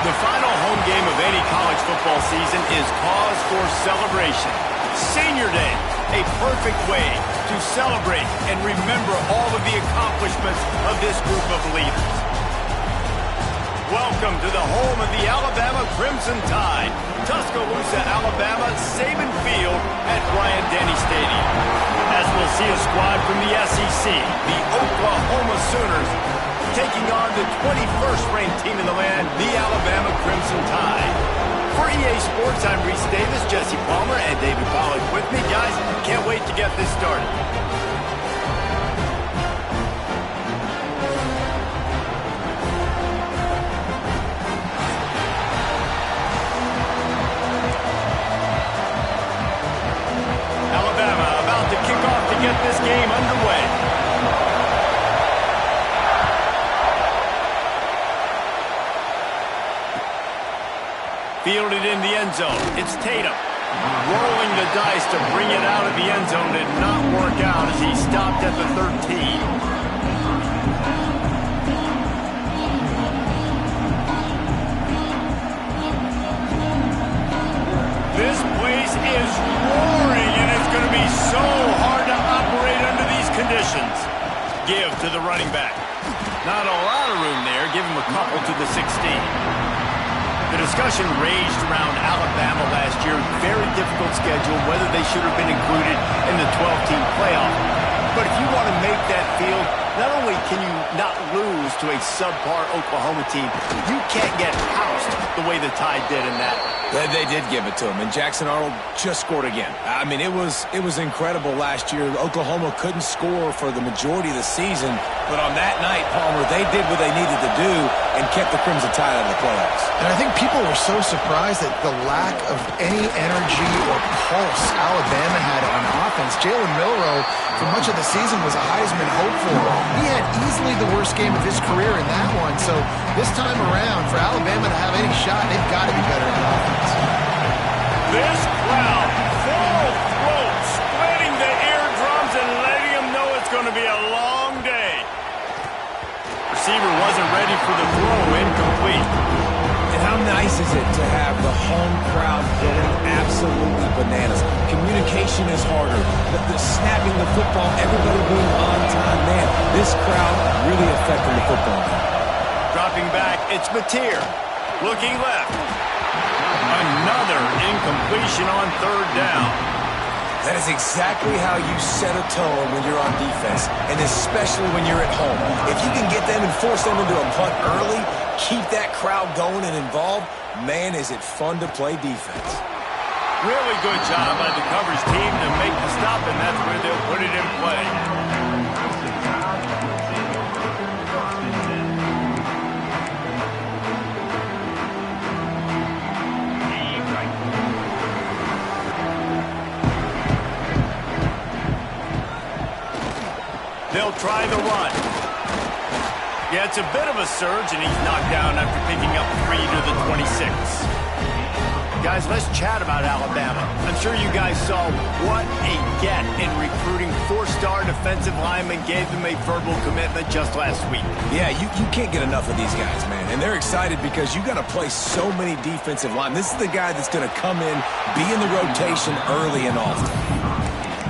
The final home game of any college football season is cause for celebration. Senior Day, a perfect way to celebrate and remember all of the accomplishments of this group of leaders. Welcome to the home of the Alabama Crimson Tide, Tuscaloosa, Alabama, Saban Field at Bryant-Denny Stadium. As we'll see a squad from the SEC, the Oklahoma Sooners, taking on the 21st ranked team in the land, the Alabama Crimson Tide. For EA Sports, I'm Reese Davis, Jesse Palmer, and David Pollack with me. Guys, can't wait to get this started. Alabama about to kick off to get this game underway. Fielded in the end zone. It's Tatum. Rolling the dice to bring it out of the end zone did not work out as he stopped at the 13. This place is roaring, and it's going to be so hard to operate under these conditions. Give to the running back. Not a lot of room there. Give him a couple to the 16. The discussion raged around Alabama last year. Very difficult schedule, whether they should have been included in the 12-team playoff. But if you want to make that field, not only can you not lose to a subpar Oklahoma team, you can't get housed the way the Tide did in that. They did give it to him, and Jackson Arnold just scored again. I mean, it was incredible last year. Oklahoma couldn't score for the majority of the season, but on that night, Palmer, they did what they needed to do and kept the Crimson Tide out of the playoffs. And I think people were so surprised at the lack of any energy or pulse Alabama had on offense. Jalen Milroe, for much of the season, was a Heisman hopeful. He had easily the worst game of his career in that one. So this time around, for Alabama to have any shot, they've got to be better on offense. This crowd, full throat, splitting the eardrums and letting them know it's going to be a long day. Receiver wasn't ready for the throw, incomplete. And how nice is it to have the home crowd going absolutely bananas? Communication is harder. The snapping the football, everybody being on time. Man, this crowd really affecting the football game. Dropping back, it's Mateer. Looking left. Another incompletion on third down. That is exactly how you set a tone when you're on defense, and especially when you're at home. If you can get them and force them into a punt early, keep that crowd going and involved, man, is it fun to play defense. Really good job by the coverage team to make the stop, and that's where they'll put it in play. They'll try the run. Yeah, it's a bit of a surge, and he's knocked down after picking up 3 to the 26. Guys, let's chat about Alabama. I'm sure you guys saw what a get in recruiting. 4-star defensive linemen gave them a verbal commitment just last week. Yeah, you can't get enough of these guys, man. And they're excited because you got to play so many defensive linemen. This is the guy that's going to come in, be in the rotation early and often.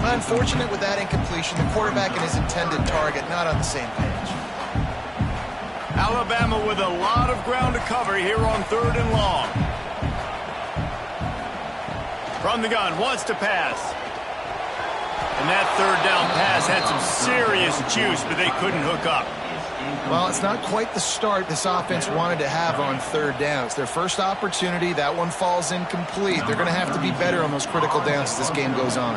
Unfortunate with that incompletion. The quarterback and his intended target not on the same page. Alabama with a lot of ground to cover here on 3rd and long. From the gun, wants to pass. And that 3rd down pass had some serious juice, but they couldn't hook up. Well, it's not quite the start this offense wanted to have on 3rd down. It's their first opportunity. That one falls incomplete. They're going to have to be better on those critical downs as this game goes on.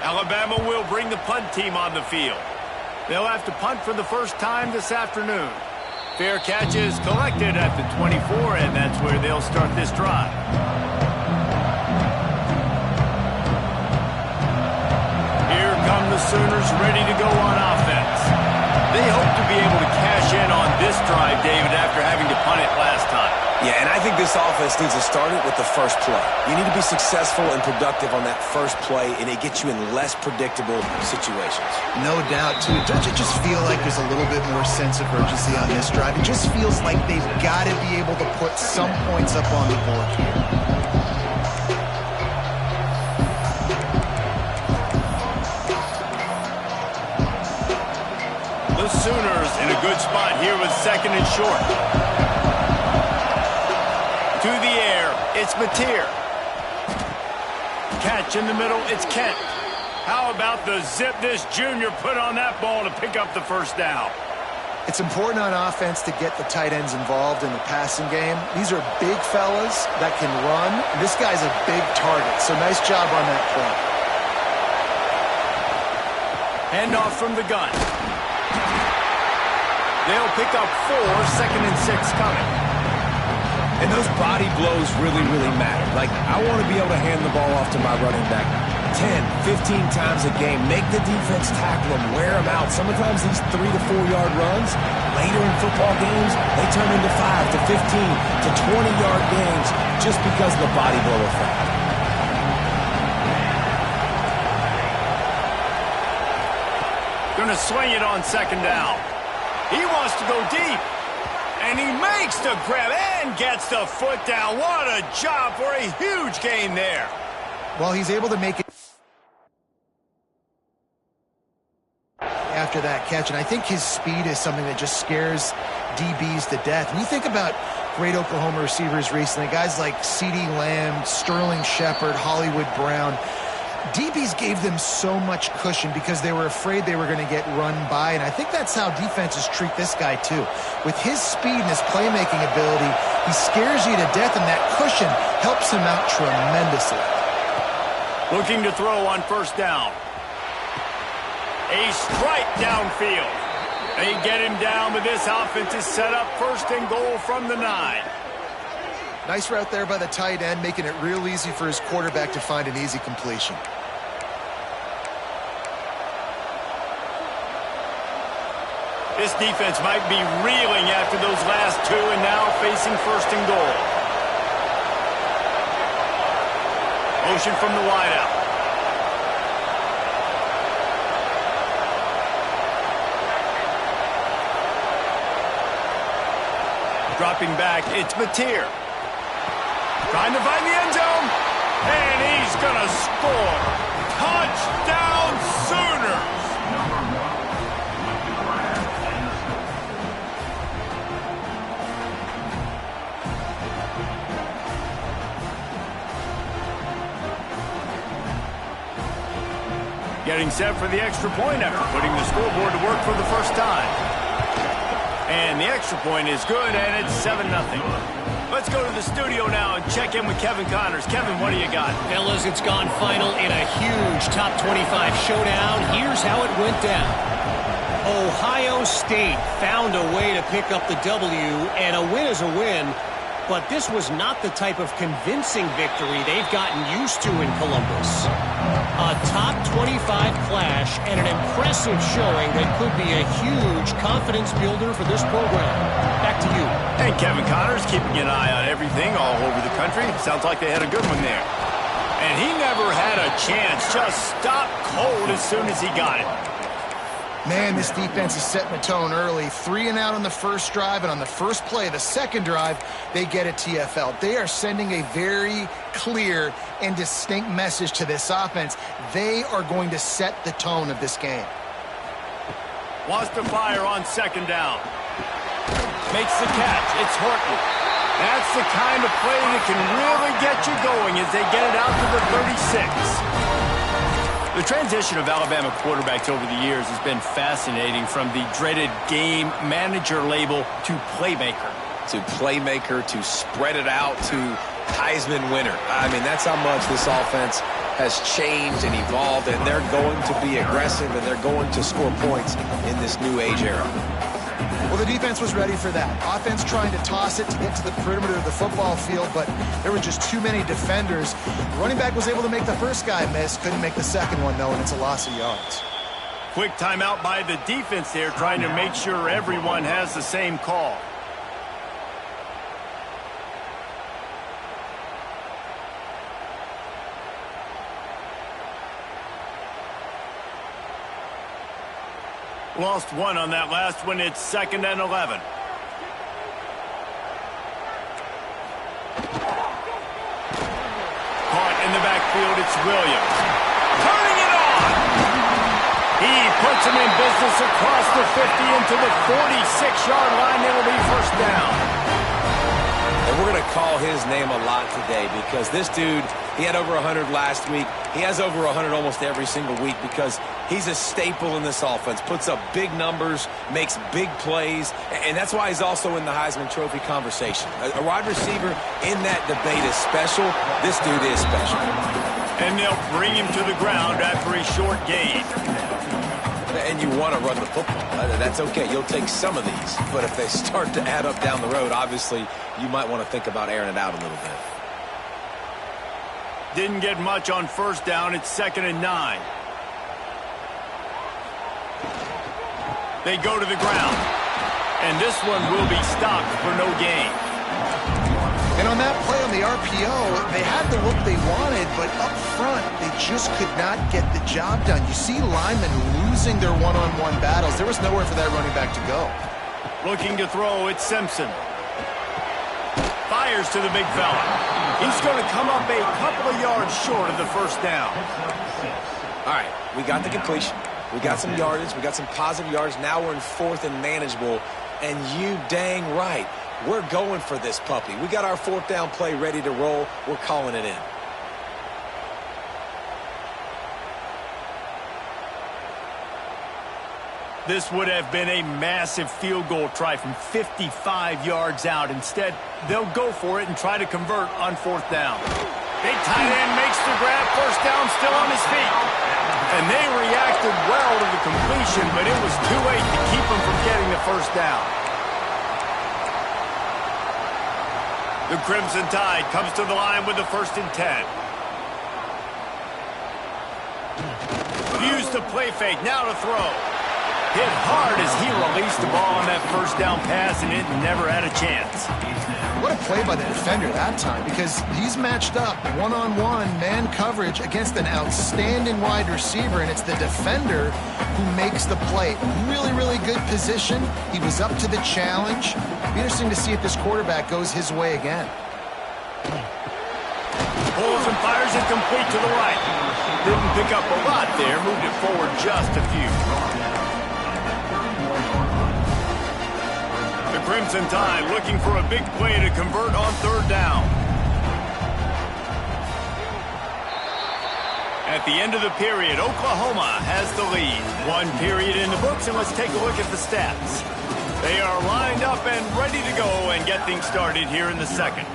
Alabama will bring the punt team on the field. They'll have to punt for the first time this afternoon. Fair catch is collected at the 24, and that's where they'll start this drive. Here come the Sooners ready to go on offense. They hope to be able to cash in on this drive, David, after having to punt it last time. Yeah, and I think this offense needs to start it with the first play. You need to be successful and productive on that first play, and it gets you in less predictable situations. No doubt, too. Don't you just feel like there's a little bit more sense of urgency on this drive? It just feels like they've got to be able to put some points up on the board here. The Sooners in a good spot here with second and short. To the air, it's Mateer. Catch in the middle, it's Kent. How about the zip this junior put on that ball to pick up the first down? It's important on offense to get the tight ends involved in the passing game. These are big fellas that can run. This guy's a big target, so nice job on that play. Handoff from the gun. They'll pick up 4, 2nd and 6 coming. And those body blows really, really matter. Like, I want to be able to hand the ball off to my running back 10, 15 times a game. Make the defense tackle them, wear them out. Sometimes these 3 to 4 yard runs, later in football games, they turn into 5 to 15 to 20 yard games just because of the body blow effect. Gonna swing it on 2nd down. He wants to go deep. And he makes the grab and gets the foot down. What a job for a huge gain there. Well, he's able to make it after that catch, and I think his speed is something that just scares DBs to death. And you think about great Oklahoma receivers recently, guys like CeeDee Lamb, Sterling Shepard, Hollywood Brown. DBs gave them so much cushion because they were afraid they were going to get run by, and I think that's how defenses treat this guy too. With his speed and his playmaking ability, he scares you to death, and that cushion helps him out tremendously. Looking to throw on 1st down. A strike downfield. They get him down, but this offense is set up 1st and goal from the 9. Nice route there by the tight end, making it real easy for his quarterback to find an easy completion. This defense might be reeling after those last 2 and now facing 1st and goal. Motion from the wideout. Dropping back, it's Mateer. Trying to find the end zone, and he's going to score. Touchdown, Sooners! Getting set for the extra point after putting the scoreboard to work for the first time. And the extra point is good, and it's 7-0. Let's go to the studio now and check in with Kevin Connors. Kevin, what do you got? Fellas, it's gone final in a huge top 25 showdown. Here's how it went down. Ohio State found a way to pick up the W, and a win is a win, but this was not the type of convincing victory they've gotten used to in Columbus. A top 25 clash and an impressive showing that could be a huge confidence builder for this program. Back to you. And Kevin Connors keeping an eye on everything all over the country. Sounds like they had a good one there. And he never had a chance. Just stopped cold as soon as he got it. Man, this defense is setting the tone early. 3 and out on the first drive, and on the first play, the second drive, they get a TFL. They are sending a very clear and distinct message to this offense. They are going to set the tone of this game. Wants to fire on 2nd down. Makes the catch. It's Horton. That's the kind of play that can really get you going as they get it out to the 36. The transition of Alabama quarterbacks over the years has been fascinating, from the dreaded game manager label to playmaker. To spread it out to Heisman winner. I mean, that's how much this offense has changed and evolved, and they're going to be aggressive and they're going to score points in this new age era. Well, the defense was ready for that. Offense trying to toss it to get to the perimeter of the football field, but there were just too many defenders. The running back was able to make the first guy miss, couldn't make the second one, though, and it's a loss of yards. Quick timeout by the defense there, trying to make sure everyone has the same call. Lost one on that last one. It's 2nd and 11. Caught in the backfield, it's Williams. Turning it on! He puts him in business across the 50 into the 46-yard line. It'll be first down. And we're going to call his name a lot today because this dude, he had over 100 last week. He has over 100 almost every single week because he's a staple in this offense. Puts up big numbers, makes big plays, and that's why he's also in the Heisman Trophy conversation. A wide receiver in that debate is special. This dude is special. And they'll bring him to the ground after a short gain. And you want to run the football. That's okay. You'll take some of these. But if they start to add up down the road, obviously, you might want to think about airing it out a little bit. Didn't get much on first down. It's 2nd and 9. They go to the ground. And this one will be stopped for no gain. And on that play on the RPO, they had the look they wanted, but up front, they just could not get the job done. You see linemen losing their one-on-one battles. There was nowhere for that running back to go. Looking to throw, it's Simpson. Fires to the big fella. He's going to come up a couple of yards short of the first down. All right, we got the completion. We got some yardage. We got some positive yards. Now we're in 4th and manageable. And you dang right, we're going for this puppy. We got our 4th down play ready to roll. We're calling it in. This would have been a massive field goal try from 55 yards out. Instead, they'll go for it and try to convert on 4th down. Big tight end makes the grab. First down, still on his feet. And they reacted well to the completion, but it was too late to keep them from getting the first down. The Crimson Tide comes to the line with the 1st and 10. Views the play fake, now to throw. Hit hard as he released the ball on that first down pass, and it never had a chance. What a play by the defender that time, because he's matched up one-on-one man coverage against an outstanding wide receiver, and it's the defender who makes the play. Really, really good position. He was up to the challenge. Be interesting to see if this quarterback goes his way again. Pulls and fires it complete to the right. Didn't pick up a lot there, moved it forward just a few. The Crimson Tide looking for a big play to convert on 3rd down. At the end of the period, Oklahoma has the lead. 1 period in the books, and let's take a look at the stats. They are lined up and ready to go and get things started here in the 2nd.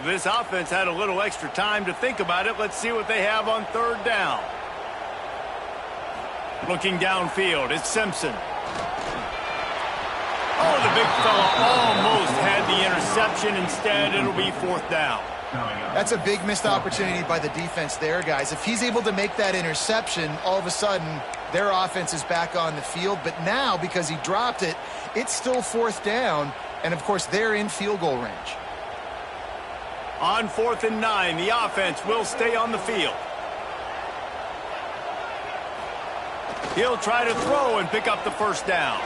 This offense had a little extra time to think about it. Let's see what they have on 3rd down. Looking downfield, it's Simpson. Oh, the big fella almost had the interception. Instead, it'll be 4th down. That's a big missed opportunity by the defense there, guys. If he's able to make that interception, all of a sudden, their offense is back on the field. But now, because he dropped it, it's still 4th down. And, of course, they're in field goal range. On 4th and 9, the offense will stay on the field. He'll try to throw and pick up the first down.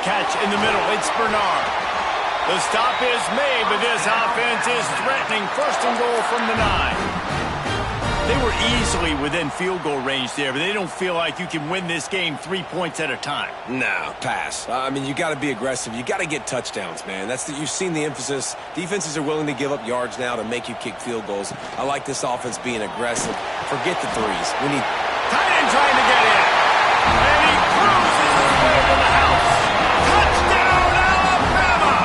Catch in the middle, it's Bernard. The stop is made, but this offense is threatening. 1st and goal from the 9. They were easily within field goal range there, but they don't feel like you can win this game 3 points at a time. No, pass. I mean, you got to be aggressive. You got to get touchdowns, man. You've seen the emphasis. Defenses are willing to give up yards now to make you kick field goals. I like this offense being aggressive. Forget the threes. We need tight end trying to get in. And he cruises his way to the house. Touchdown, Alabama!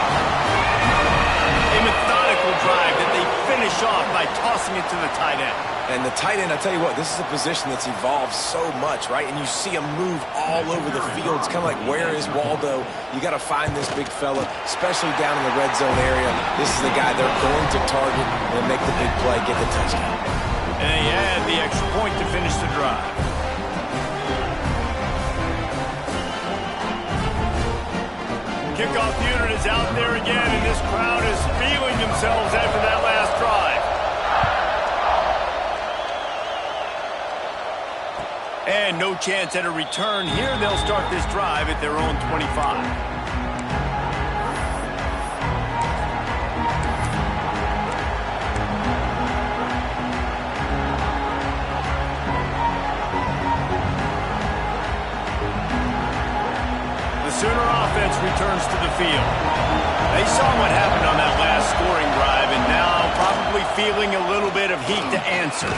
A methodical drive that they finish off by tossing it to the tight end. And the tight end, I tell you what, this is a position that's evolved so much, right? And you see him move all over the field. It's kind of like, where is Waldo? You got to find this big fella, especially down in the red zone area. This is the guy they're going to target and make the big play, get the touchdown. And he had the extra point to finish the drive. Kickoff unit is out there again, and this crowd is feeling themselves after that last drive. And no chance at a return here. They'll start this drive at their own 25. Sooner offense returns to the field. They saw what happened on that last scoring drive, and now probably feeling a little bit of heat to answer.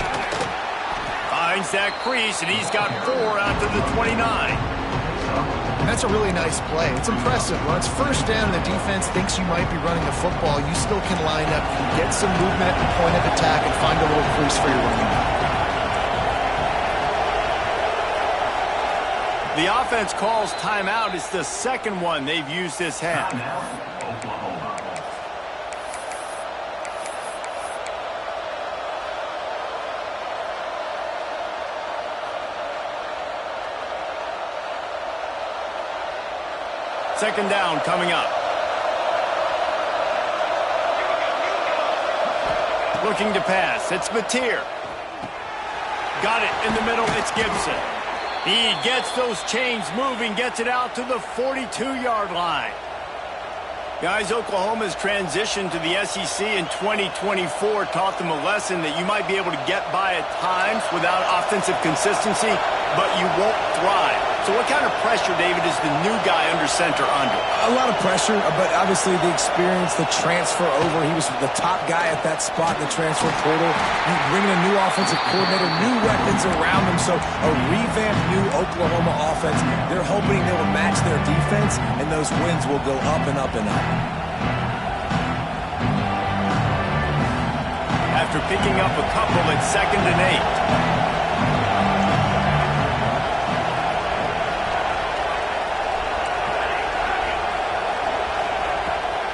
Finds that crease, and he's got 4 out to the 29. And that's a really nice play. It's impressive. When it's first down and the defense thinks you might be running the football, you still can line up, you can get some movement at the point of attack, and find a little crease for your running back. The offense calls timeout. It's the second one they've used this half. Second down coming up. Looking to pass. It's Mateer. Got it in the middle. It's Gibson. He gets those chains moving, gets it out to the 42-yard line. Guys, Oklahoma's transition to the SEC in 2024 taught them a lesson that you might be able to get by at times without offensive consistency, but you won't thrive. So what kind of pressure, David, is the new guy under center under? A lot of pressure, but obviously the experience, the transfer over. He was the top guy at that spot in the transfer portal. You bring in a new offensive coordinator, new weapons around him, so a revamped new Oklahoma offense. They're hoping they will match their defense, and those wins will go up and up and up. After picking up a couple at 2nd and 8.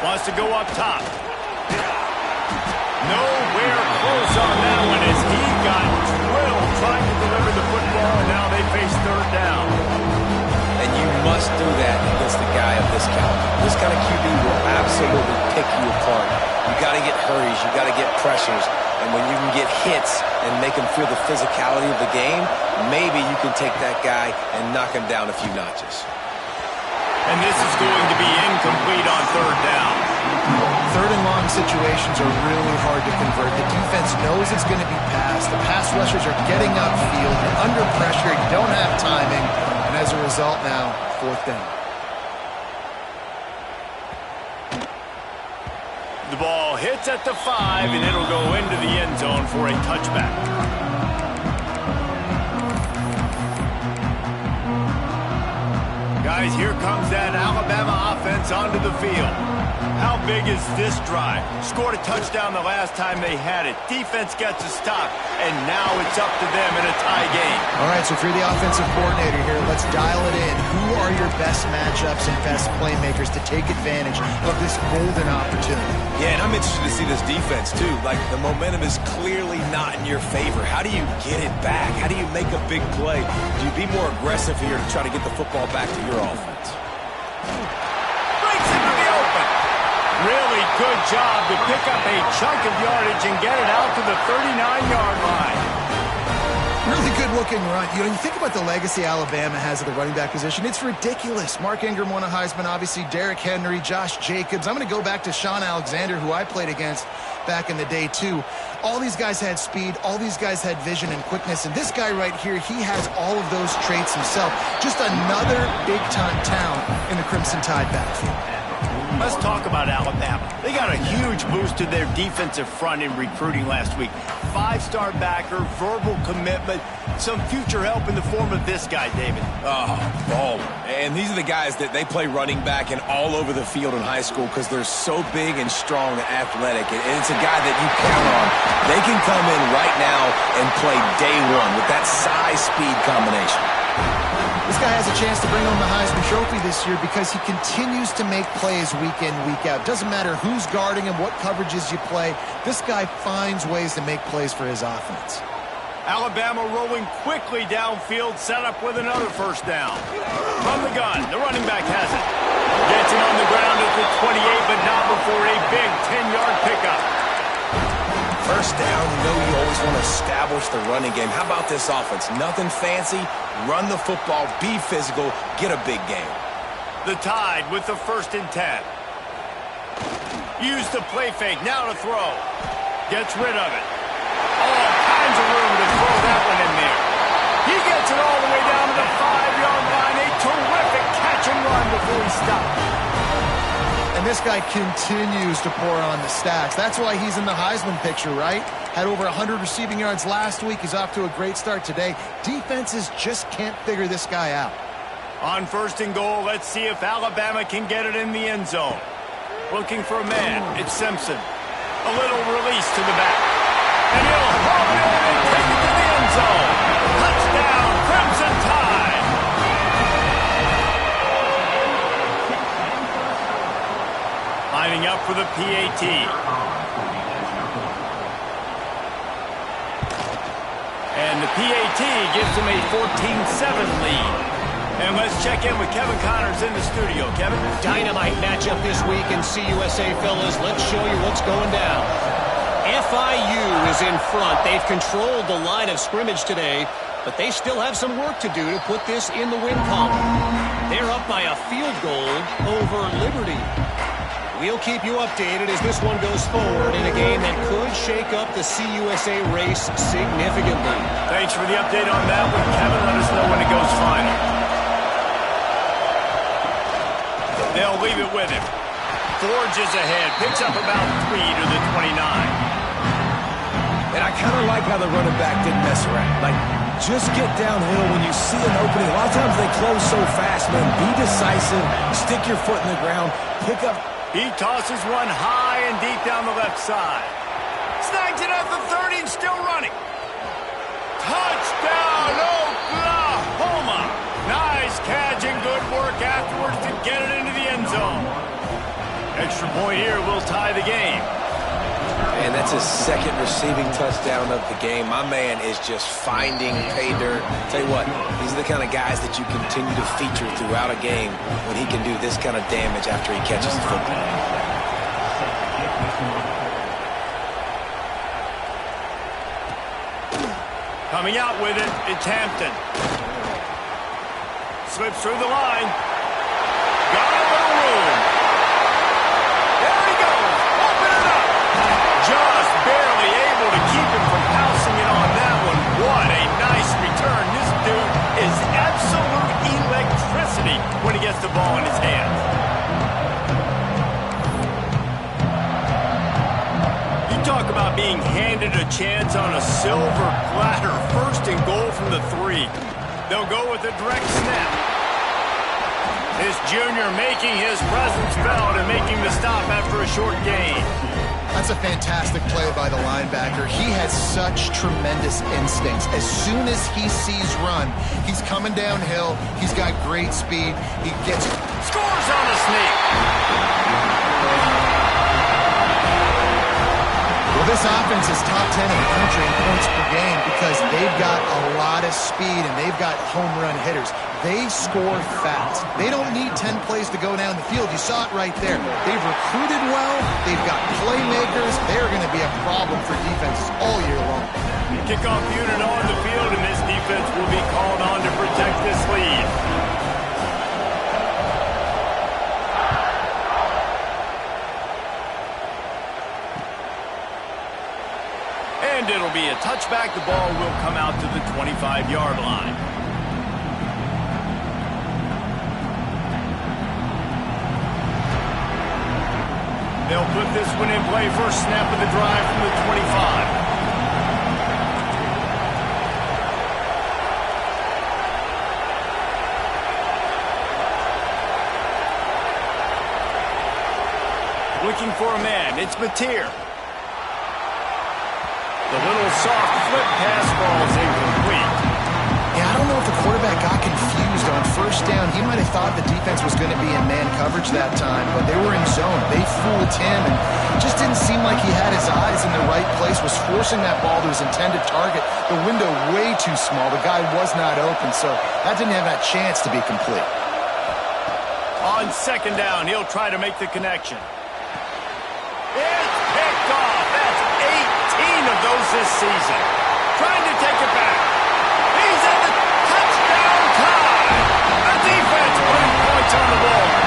Wants to go up top. Nowhere close on that one as he got drilled trying to deliver the football, and now they face 3rd down. And you must do that against a guy of this caliber. This kind of QB will absolutely pick you apart. You got to get hurries, you got to get pressures, and when you can get hits and make him feel the physicality of the game, maybe you can take that guy and knock him down a few notches. And this is going to be incomplete on 3rd down. 3rd and long situations are really hard to convert. The defense knows it's going to be passed. The pass rushers are getting upfield. You're under pressure. You don't have timing. And as a result now, 4th down. The ball hits at the 5, and it'll go into the end zone for a touchback. Guys, here comes that Alabama offense onto the field. How big is this drive? Scored a touchdown the last time they had it. Defense gets a stop, and now it's up to them in a tie game. All right, so if you're the offensive coordinator here, let's dial it in. Who are your best matchups and best playmakers to take advantage of this golden opportunity? Yeah, and I'm interested to see this defense, too. Like, the momentum is clearly not in your favor. How do you get it back? How do you make a big play? Do you be more aggressive here to try to get the football back to your offense? Breaks into the open. Really good job to pick up a chunk of yardage and get it out to the 39-yard line. Really good-looking run. You know, you think about the legacy Alabama has at the running back position. It's ridiculous. Mark Ingram won a Heisman, obviously. Derrick Henry, Josh Jacobs. I'm going to go back to Sean Alexander, who I played against back in the day, too. All these guys had speed. All these guys had vision and quickness. And this guy right here, he has all of those traits himself. Just another big-time talent in the Crimson Tide backfield. Let's talk about Alabama. They got a huge boost to their defensive front in recruiting last week. 5-star backer, verbal commitment, some future help in the form of this guy, David. Oh, baller. And these are the guys that they play running back and all over the field in high school because they're so big and strong and athletic. And it's a guy that you count on. They can come in right now and play day one with that size-speed combination. This guy has a chance to bring home the Heisman Trophy this year because he continues to make plays week in, week out. Doesn't matter who's guarding him, what coverages you play. This guy finds ways to make plays for his offense. Alabama rolling quickly downfield, set up with another 1st down. From the gun, the running back has it. Gets him on the ground at the 28, but not before a big 10-yard pickup. First down, you know you always want to establish the running game. How about this offense? Nothing fancy. Run the football, be physical, get a big game. The Tide with the 1st and 10. Use the play fake, now to throw. Gets rid of it. All kinds of room to throw that one in there. He gets it all the way down to the 5-yard line. A terrific catch and run before he stopped. And this guy continues to pour on the stats. That's why he's in the Heisman picture, right? Had over 100 receiving yards last week. He's off to a great start today. Defenses just can't figure this guy out. On 1st and goal, let's see if Alabama can get it in the end zone. Looking for a man. It's Simpson. A little release to the back. And he'll haul it in and take it to the end zone. Touchdown, Crimson Tide. Lining up for the PAT. And the PAT gives him a 14-7 lead. And let's check in with Kevin Connors in the studio. Kevin? Dynamite matchup this week in CUSA, fellas. Let's show you what's going down. FIU is in front. They've controlled the line of scrimmage today, but they still have some work to do to put this in the win column. They're up by a field goal over Liberty. We'll keep you updated as this one goes forward in a game that could shake up the CUSA race significantly. Thanks for the update on that one, Kevin. Let us know when it goes final. They'll leave it with him. Forges ahead. Picks up about 3 to the 29. And I kind of like how the running back didn't mess around. Like, just get downhill when you see an opening. A lot of times they close so fast, man. Be decisive. Stick your foot in the ground. Pick up. He tosses one high and deep down the left side. Snags it at the 30 and still running. Touchdown, Oklahoma! Nice catch and good work afterwards to get it into the end zone. Extra point here will tie the game. And that's his 2nd receiving touchdown of the game. My man is just finding pay dirt. Tell you what, these are the kind of guys that you continue to feature throughout a game when he can do this kind of damage after he catches the football. Coming out with it, it's Hampton. Slips through the line. Got a little room. There he goes. Open it up. Just barely able to keep him from pouncing it on that one. What a nice return. This dude is absolute electricity when he gets the ball in his hands. You talk about being handed a chance on a silver platter. 1st and goal from the 3. They'll go with a direct snap. This junior making his presence felt and making the stop after a short gain. That's a fantastic play by the linebacker. He has such tremendous instincts. As soon as he sees run, he's coming downhill. He's got great speed. He gets... Scores on a sneak. Well, this offense is top 10 in the country in points per game because they've got a lot of speed and they've got home run hitters. They score fast. They don't need 10 plays to go down the field. You saw it right there. They've recruited well. They've got playmakers. They're going to be a problem for defenses all year long. Kickoff unit on the field, and this defense will be called on to protect this lead. And it'll be a touchback. The ball will come out to the 25-yard line. They'll put this one in play. First snap of the drive from the 25. Looking for a man. It's Mateer. The little soft flip pass ball's incomplete. Yeah, I don't know if the quarterback got confused on 1st down. He might have thought the defense was going to be in man coverage that time, but they were in zone. They fooled him, and it just didn't seem like he had his eyes in the right place, was forcing that ball to his intended target. The window way too small. The guy was not open, so that didn't have that chance to be complete. On second down, he'll try to make the connection. It's picked off. That's 18 of those this season. Trying to take it back. He's at the touchdown time. The defense putting points on the board.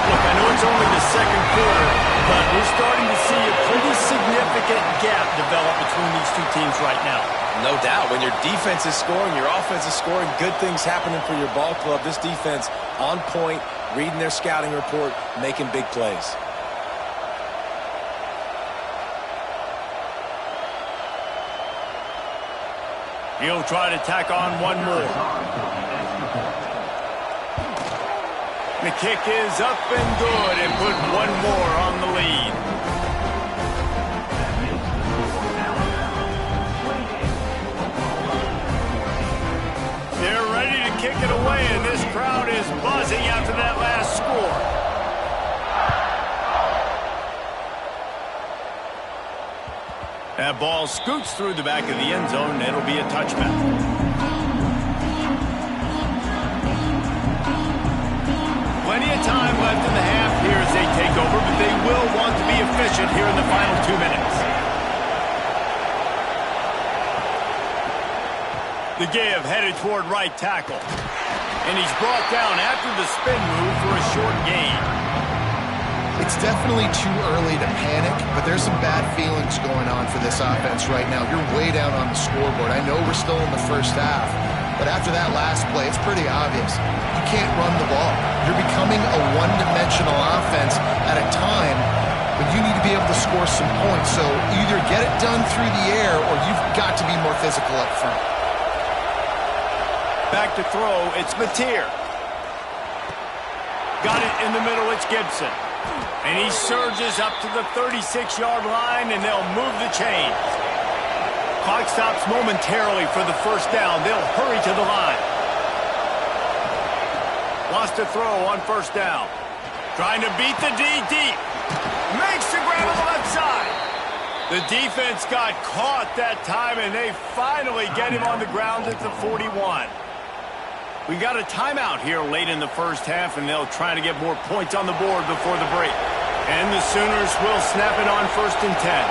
Look, I know it's only the second quarter, but we're starting to see a pretty significant gap develop between these two teams right now. No doubt. When your defense is scoring, your offense is scoring, good things happening for your ball club. This defense on point, reading their scouting report, making big plays. He'll try to tack on one more. The kick is up and good and put one more on the lead. They're ready to kick it away, and this crowd is buzzing after that last score. That ball scoots through the back of the end zone, and it'll be a touchback. Plenty of time left in the half here as they take over, but they will want to be efficient here in the final 2 minutes. The give headed toward right tackle. And he's brought down after the spin move for a short gain. It's definitely too early to panic, but there's some bad feelings going on for this offense right now. You're way down on the scoreboard. I know we're still in the first half, but after that last play, it's pretty obvious. You can't run the ball. You're becoming a one-dimensional offense at a time when you need to be able to score some points. So either get it done through the air or you've got to be more physical up front. Back to throw, it's Mateer. Got it in the middle, it's Gibson. And he surges up to the 36-yard line, and they'll move the chains. Clock stops momentarily for the first down. They'll hurry to the line. Wants to throw on first down. Trying to beat the D deep. Makes the grab on the left side. The defense got caught that time, and they finally get him on the ground at the 41. We got a timeout here late in the first half, and they'll try to get more points on the board before the break. And the Sooners will snap it on 1st and 10.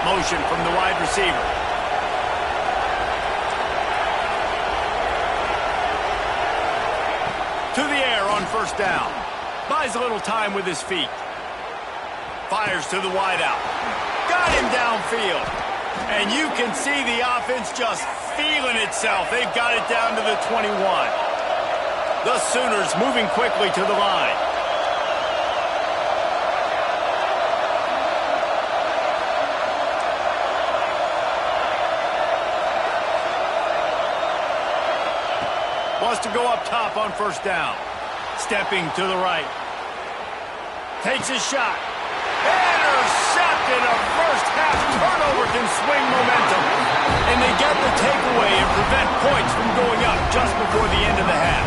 Motion from the wide receiver. To the air on first down. Buys a little time with his feet. Fires to the wideout. Got him downfield. And you can see the offense just feeling itself. They've got it down to the 21. The Sooners moving quickly to the line. Wants to go up top on first down. Stepping to the right. Takes a shot. Intercepted. A first-half turnover can swing momentum. And they get the takeaway and prevent points from going up just before the end of the half.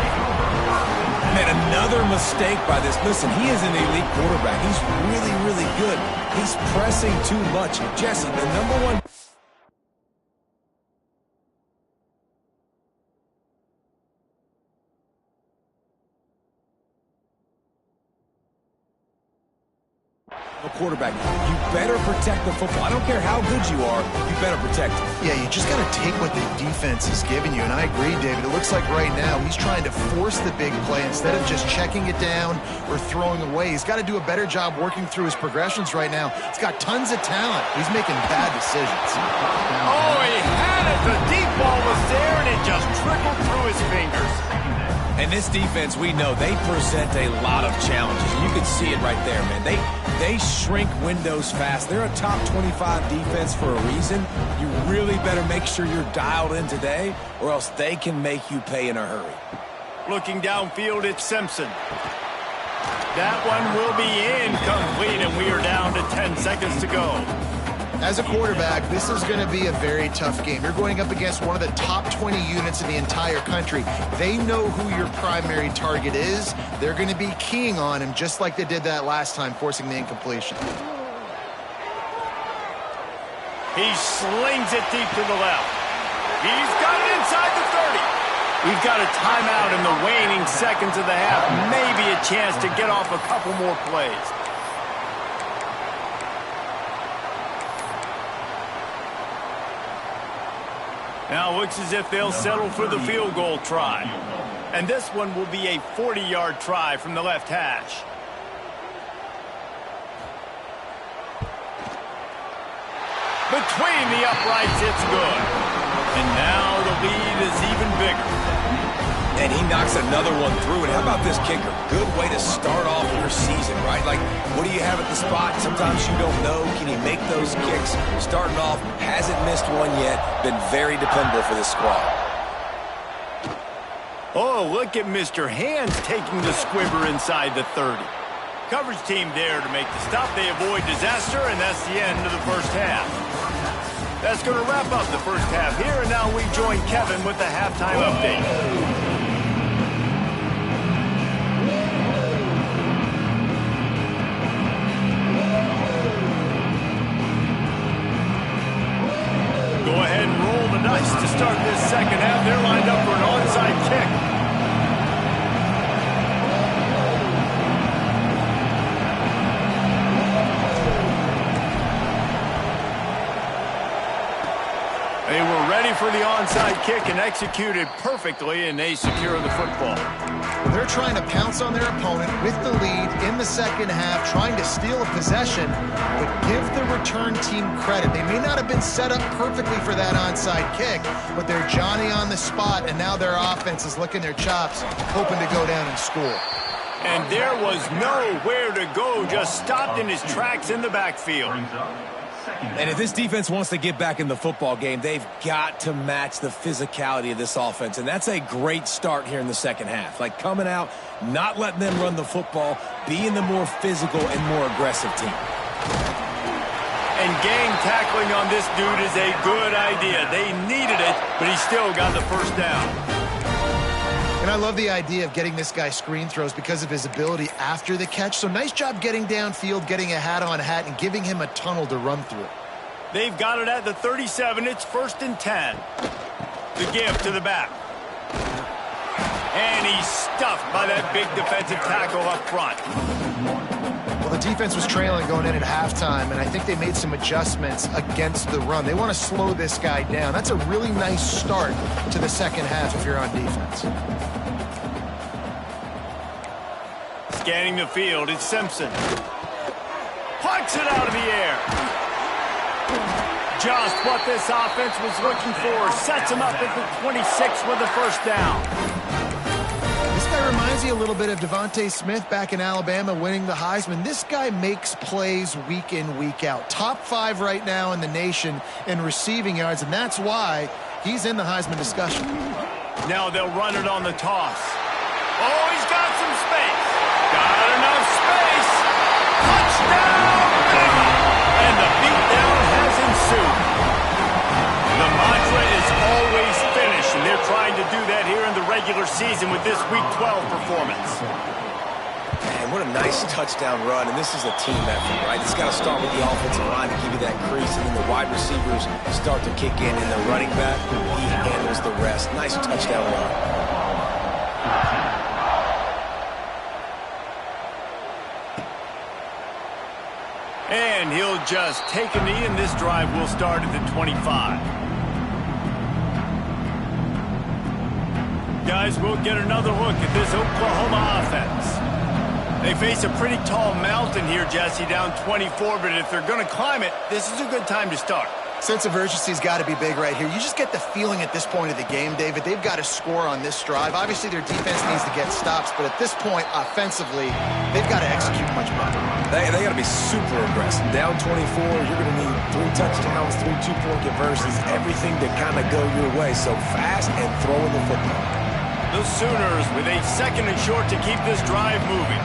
Man, another mistake by this. Listen, he is an elite quarterback. He's really, really good. He's pressing too much. Jesse, the number one... A quarterback, you better protect the football. I don't care how good you are, you better protect it. Yeah, you just got to take what the defense is giving you, and I agree, David. It looks like right now he's trying to force the big play instead of just checking it down or throwing away. He's got to do a better job working through his progressions right now. He's got tons of talent. He's making bad decisions. Oh, he had it. The deep ball was there, and it just trickled through his fingers. And this defense, we know, they present a lot of challenges. You can see it right there, man. They shrink windows fast. They're a top 25 defense for a reason. You really better make sure you're dialed in today, or else they can make you pay in a hurry. Looking downfield, it's Simpson. That one will be incomplete, and we are down to 10 seconds to go. As a quarterback, this is going to be a very tough game. You're going up against one of the top 20 units in the entire country. They know who your primary target is. They're going to be keying on him just like they did that last time, forcing the incompletion. He slings it deep to the left. He's got it inside the 30. We've got a timeout in the waning seconds of the half. Maybe a chance to get off a couple more plays. Now it looks as if they'll settle for the field goal try. And this one will be a 40-yard try from the left hash. Between the uprights, it's good. And now the lead is even bigger. And he knocks another one through. And how about this kicker? Good way to start off your season, right? Like, what do you have at the spot? Sometimes you don't know. Can he make those kicks? Starting off, hasn't missed one yet. Been very dependable for this squad. Oh, look at Mr. Hands taking the squibber inside the 30. Coverage team there to make the stop. They avoid disaster, and that's the end of the first half. That's going to wrap up the first half here, and now we join Kevin with the halftime update. Go ahead and roll the dice to start this second half. They're lined up for an onside kick. They were ready for the onside kick and executed perfectly, and they secure the football. They're trying to pounce on their opponent with the lead in the second half, trying to steal a possession, but give the return team credit. They may not have been set up perfectly for that onside kick, but they're Johnny on the spot, and now their offense is licking their chops, hoping to go down and score. And there was nowhere to go, just stopped in his tracks in the backfield. And if this defense wants to get back in the football game, they've got to match the physicality of this offense. And that's a great start here in the second half. Like coming out, not letting them run the football, being the more physical and more aggressive team. And gang tackling on this dude is a good idea. They needed it, but he still got the first down. And I love the idea of getting this guy screen throws because of his ability after the catch. So nice job getting downfield, getting a hat-on-hat, and giving him a tunnel to run through. They've got it at the 37. It's 1st and 10. The give to the back. And he's stuffed by that big defensive tackle up front. Well, the defense was trailing going in at halftime, and I think they made some adjustments against the run. They want to slow this guy down. That's a really nice start to the second half if you're on defense. Scanning the field, it's Simpson. Punts it out of the air. Just what this offense was looking for. Sets him up at the 26 with the first down. This guy reminds me a little bit of Devontae Smith back in Alabama winning the Heisman. This guy makes plays week in, week out. Top 5 right now in the nation in receiving yards, and that's why he's in the Heisman discussion. Now they'll run it on the toss. Oh, he's got some space. Got enough space. Touchdown! And the beatdown has ensued. The mantra is always finish, and they're trying to do that here in the regular season with this Week 12 performance. Man, what a nice touchdown run, and this is a team effort, right? It's got to start with the offensive line to give you that crease, and then the wide receivers start to kick in, and the running back, he handles the rest. Nice touchdown run. And he'll just take a knee, and this drive will start at the 25. Guys, we'll get another look at this Oklahoma offense. They face a pretty tall mountain here, Jesse, down 24, but if they're going to climb it, this is a good time to start. Sense of urgency's got to be big right here. You just get the feeling at this point of the game, David, they've got to score on this drive. Obviously, their defense needs to get stops, but at this point, offensively, they've got to execute much better. They got to be super aggressive. Down 24, you're going to need 3 touchdowns, 3 two-point conversions, everything to kind of go your way. So fast and throwing the football. The Sooners with a 2nd and short to keep this drive moving.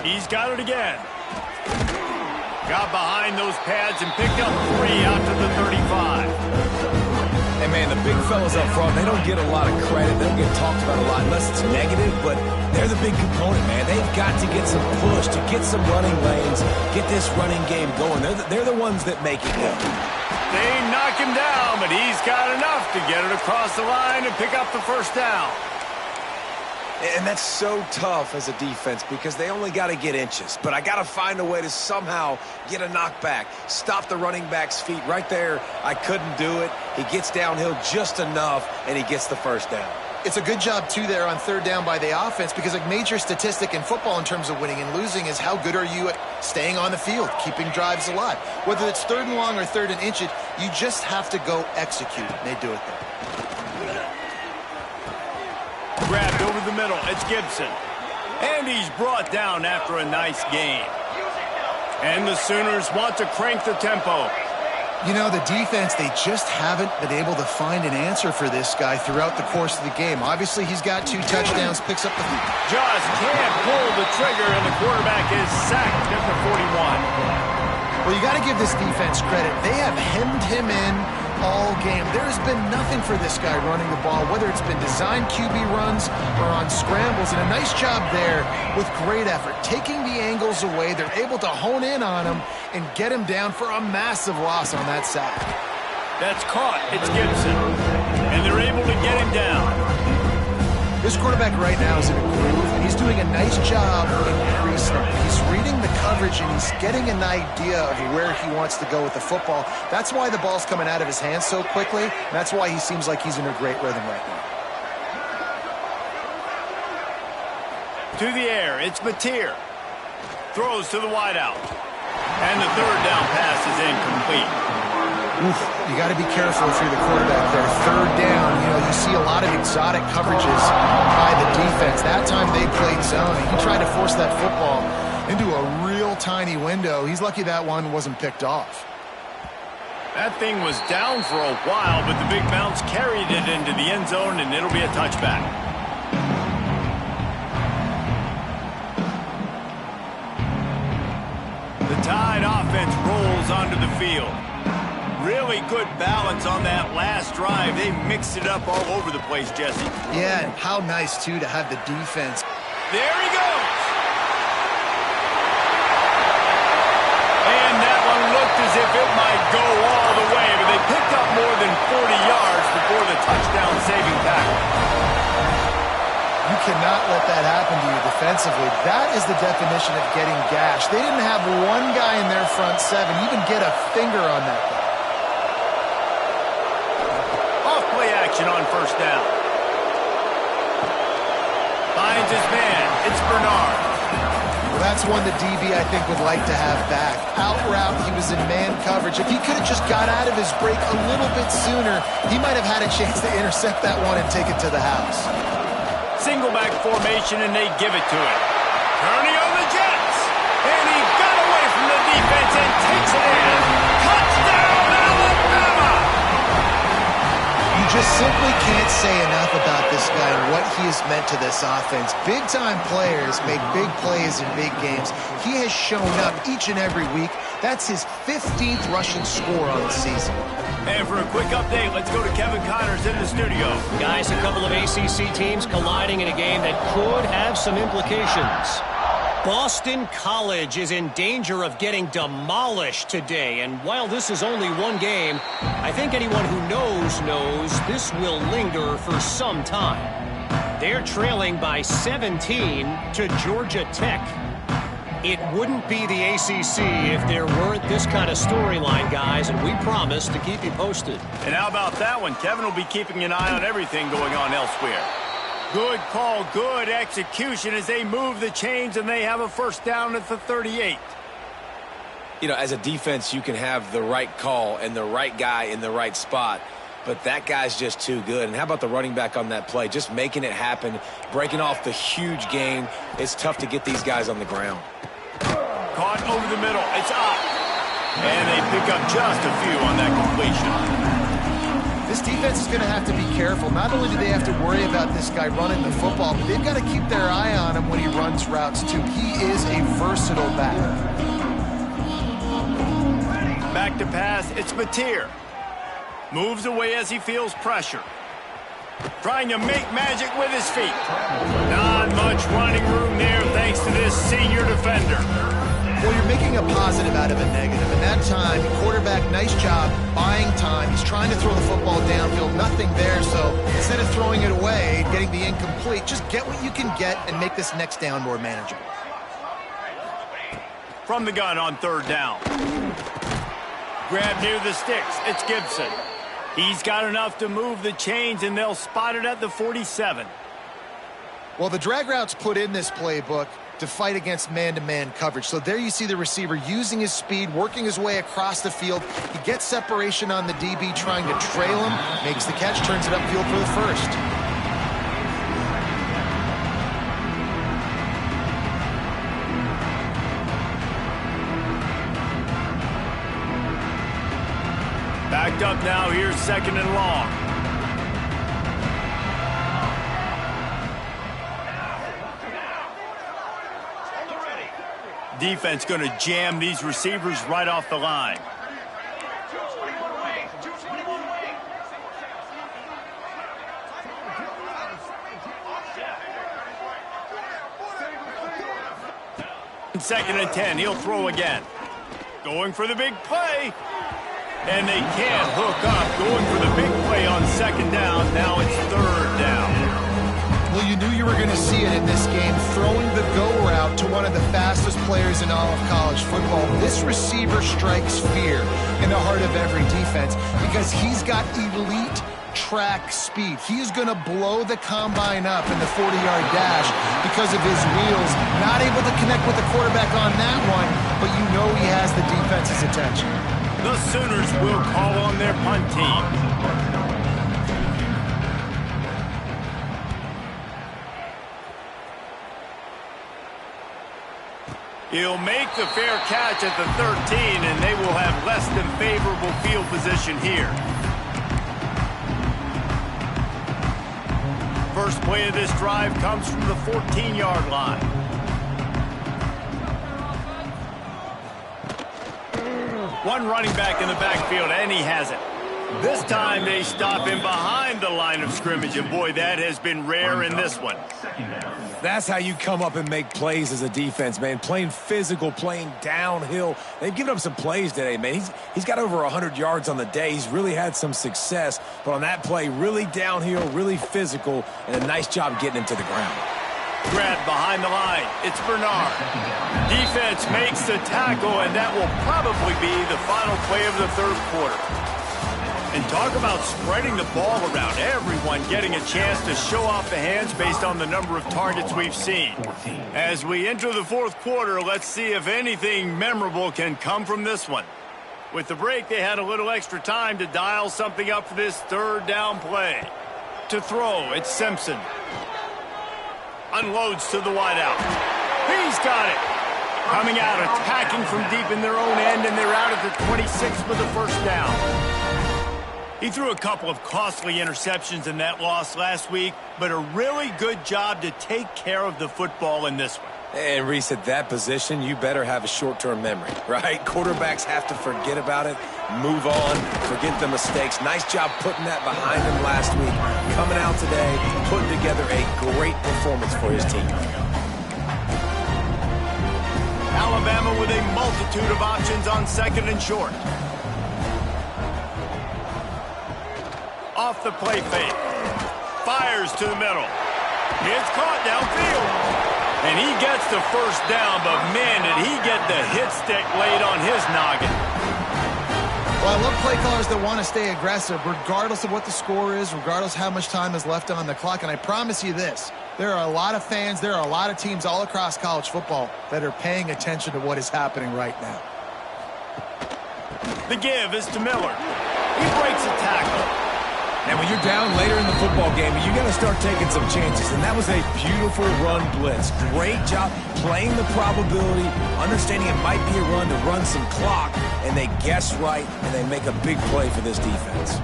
He's got it again. Got behind those pads and picked up 3 out to the 35. And, man, the big fellas up front, they don't get a lot of credit. They don't get talked about a lot unless it's negative, but they're the big component, man. They've got to get some push, to get some running lanes, get this running game going. They're the ones that make it go. They knock him down, but he's got enough to get it across the line and pick up the first down. And that's so tough as a defense because they only got to get inches. But I got to find a way to somehow get a knockback, stop the running back's feet. Right there, I couldn't do it. He gets downhill just enough, and he gets the first down. It's a good job, too, there on third down by the offense because a major statistic in football in terms of winning and losing is how good are you at staying on the field, keeping drives alive. Whether it's third and long or third and inches, you just have to go execute. And they do it there. Grabbed over the middle. It's Gibson. And he's brought down after a nice gain. And the Sooners want to crank the tempo. You know, the defense, they just haven't been able to find an answer for this guy throughout the course of the game. Obviously, he's got 2 touchdowns, picks up the... Just can't pull the trigger, and the quarterback is sacked at the 41. Well, you got to give this defense credit. They have hemmed him in all game. There has been nothing for this guy running the ball, whether it's been designed QB runs or on scrambles, and a nice job there with great effort. Taking the angles away, they're able to hone in on him and get him down for a massive loss on that sack. That's caught. It's Gibson. And they're able to get him down. This quarterback right now is in a groove, and he's doing a nice job increasing it. He's reading the coverage, and he's getting an idea of where he wants to go with the football. That's why the ball's coming out of his hands so quickly, and that's why he seems like he's in a great rhythm right now. To the air, it's Mateer. Throws to the wideout. And the third down pass is incomplete. Oof, you got to be careful if you're the quarterback there. Third down, you know, you see a lot of exotic coverages by the defense. That time they played zone. He tried to force that football into a real tiny window. He's lucky that one wasn't picked off. That thing was down for a while, but the big bounce carried it into the end zone, and it'll be a touchback. The Tide offense rolls onto the field. Really good balance on that last drive. They mixed it up all over the place, Jesse. Yeah, and how nice, too, to have the defense. There he goes. And that one looked as if it might go all the way, but they picked up more than 40 yards before the touchdown-saving tackle. You cannot let that happen to you defensively. That is the definition of getting gashed. They didn't have one guy in their front 7 even get a finger on that guy. Off-play action on first down. Finds his man. It's Bernard. Well, that's one the DB, I think, would like to have back. Out route, he was in man coverage. If he could have just got out of his break a little bit sooner, he might have had a chance to intercept that one and take it to the house. Single back formation, and they give it to him. Turning on the Jets. And he got away from the defense and takes it in. Touchdown, Alabama! You just simply can't say enough about this guy and what he has meant to this offense. Big-time players make big plays in big games. He has shown up each and every week. That's his 15th rushing score on the season. And for a quick update, let's go to Kevin Connors in the studio. Guys, a couple of ACC teams colliding in a game that could have some implications. Boston College is in danger of getting demolished today. And while this is only one game, I think anyone who knows this will linger for some time. They're trailing by 17 to Georgia Tech. It wouldn't be the ACC if there weren't this kind of storyline, guys, and we promise to keep you posted. And how about that one? Kevin will be keeping an eye on everything going on elsewhere. Good call, good execution as they move the chains, and they have a first down at the 38. You know, as a defense, you can have the right call and the right guy in the right spot, but that guy's just too good. And how about the running back on that play? Just making it happen, breaking off the huge gain. It's tough to get these guys on the ground. Caught over the middle. It's up. And they pick up just a few on that completion. This defense is going to have to be careful. Not only do they have to worry about this guy running the football, but they've got to keep their eye on him when he runs routes, too. He is a versatile back. Back to pass. It's Mateer. Moves away as he feels pressure. Trying to make magic with his feet. Not much running room there thanks to this senior defender. Well, you're making a positive out of a negative. And that time, quarterback, nice job buying time. He's trying to throw the football downfield. Nothing there, so instead of throwing it away, getting the incomplete, just get what you can get and make this next down more manageable. From the gun on third down. Grab near the sticks. It's Gibson. He's got enough to move the chains, and they'll spot it at the 47. Well, the drag routes put in this playbook to fight against man-to-man coverage. So there you see the receiver using his speed, working his way across the field. He gets separation on the DB, trying to trail him, makes the catch, turns it upfield for the first. Backed up now, here's second and long. Defense going to jam these receivers right off the line. Second and 10, he'll throw again. Going for the big play. And they can't hook up. Going for the big play on second down. Now it's third down. Well, you knew you were going to see it in this game, throwing the go route to one of the fastest players in all of college football. This receiver strikes fear in the heart of every defense because he's got elite track speed. He is going to blow the combine up in the 40-yard dash because of his wheels. Not able to connect with the quarterback on that one, but you know he has the defense's attention. The Sooners will call on their punt team. He'll make the fair catch at the 13, and they will have less than favorable field position here. First play of this drive comes from the 14-yard line. One running back in the backfield, and he has it. This time they stop him behind the line of scrimmage, and boy, that has been rare in this one. That's how you come up and make plays as a defense, man. Playing physical, playing downhill. They've given up some plays today, man. He's got over 100 yards on the day. He's really had some success, but on that play, really downhill, really physical, and a nice job getting him to the ground. Grabbed behind the line. It's Bernard. Defense makes the tackle, and that will probably be the final play of the third quarter. And talk about spreading the ball around. Everyone getting a chance to show off the hands based on the number of targets we've seen. As we enter the fourth quarter, let's see if anything memorable can come from this one. With the break, they had a little extra time to dial something up for this third down play. To throw, it's Simpson. Unloads to the wideout. He's got it. Coming out, attacking from deep in their own end, and they're out at the 26 for the first down. He threw a couple of costly interceptions in that loss last week, but a really good job to take care of the football in this one. And Reese, at that position, you better have a short-term memory, right? Quarterbacks have to forget about it, move on, forget the mistakes. Nice job putting that behind him last week. Coming out today, putting together a great performance for his team. Alabama with a multitude of options on second and short. Off the play fake. Fires to the middle. It's caught downfield. And he gets the first down, but man, did he get the hit stick laid on his noggin. Well, I love play callers that want to stay aggressive, regardless of what the score is, regardless how much time is left on the clock. And I promise you this, there are a lot of fans, there are a lot of teams all across college football that are paying attention to what is happening right now. The give is to Miller. He breaks a tackle. And when you're down later in the football game, you got to start taking some chances. And that was a beautiful run blitz. Great job playing the probability, understanding it might be a run to run some clock. And they guess right, and they make a big play for this defense.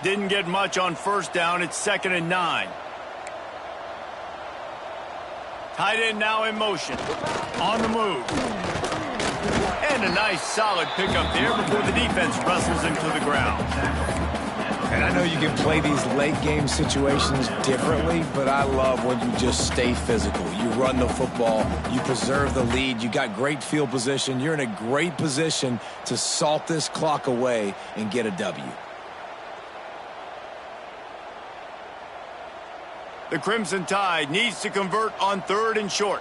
Didn't get much on first down. It's 2nd and 9. Tight end now in motion. On the move. And a nice solid pickup there before the defense wrestles him to the ground. And I know you can play these late game situations differently, but I love when you just stay physical. You run the football, you preserve the lead, you got great field position, you're in a great position to salt this clock away and get a W. The Crimson Tide needs to convert on 3rd and short.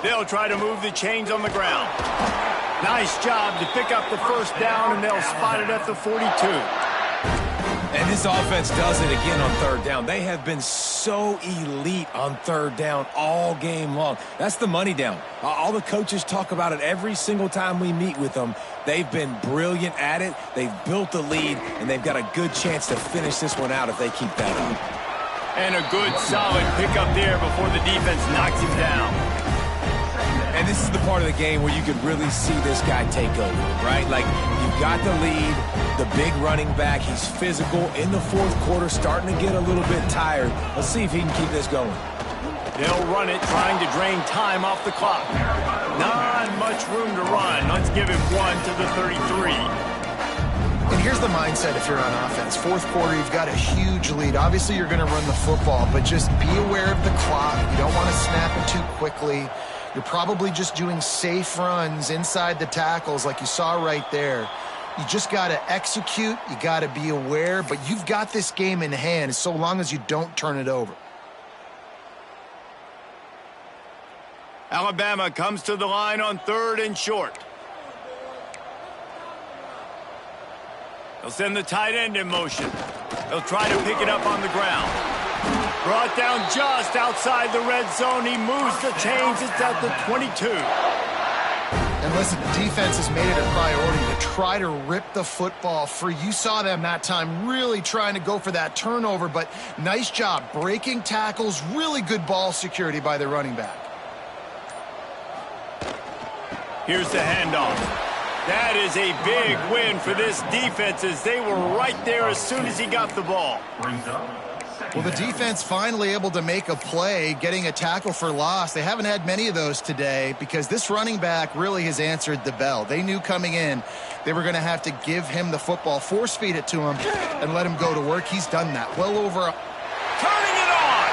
They'll try to move the chains on the ground. Nice job to pick up the first down, and they'll spot it at the 42. And this offense does it again on 3rd down. They have been so elite on 3rd down all game long. That's the money down. All the coaches talk about it every single time we meet with them. They've been brilliant at it. They've built the lead, and they've got a good chance to finish this one out if they keep that up. And a good, solid pickup there before the defense knocks him down. And this is the part of the game where you could really see this guy take over, right? Like, you've got the lead, the big running back. He's physical in the 4th quarter, starting to get a little bit tired. Let's see if he can keep this going. They'll run it, trying to drain time off the clock. Not much room to run. Let's give him 1 to the 33. And here's the mindset if you're on offense. 4th quarter, you've got a huge lead. Obviously, you're going to run the football, but just be aware of the clock. You don't want to snap it too quickly. You're probably just doing safe runs inside the tackles like you saw right there. You just got to execute. You got to be aware, but you've got this game in hand so long as you don't turn it over. Alabama comes to the line on 3rd and short. They'll send the tight end in motion. They'll try to pick it up on the ground. Brought down just outside the red zone. He moves the chains. It's at the 22. And listen, the defense has made it a priority to try to rip the football free. You saw them that time really trying to go for that turnover, but nice job breaking tackles. Really good ball security by the running back. Here's the handoff. That is a big win for this defense as they were right there as soon as he got the ball. Well, the defense finally able to make a play, getting a tackle for loss. They haven't had many of those today because this running back really has answered the bell. They knew coming in they were going to have to give him the football, force feed it to him, and let him go to work. He's done that. Well over. Turning it on!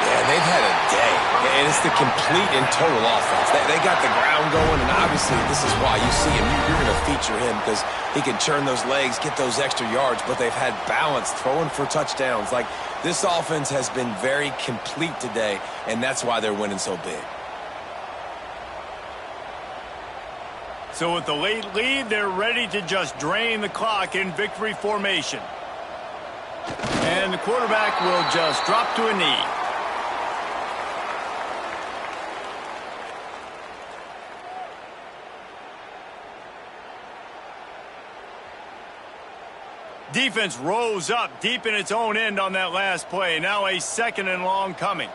Yeah, they've had a day. And it's the complete and total offense. They got the ground going, and obviously this is why you see him. You're going to feature him because he can churn those legs, get those extra yards, but they've had balance, throwing for touchdowns. Like, this offense has been very complete today, and that's why they're winning so big. So with the late lead, they're ready to just drain the clock in victory formation. And the quarterback will just drop to a knee. Defense rose up deep in its own end on that last play. Now a 2nd and long coming.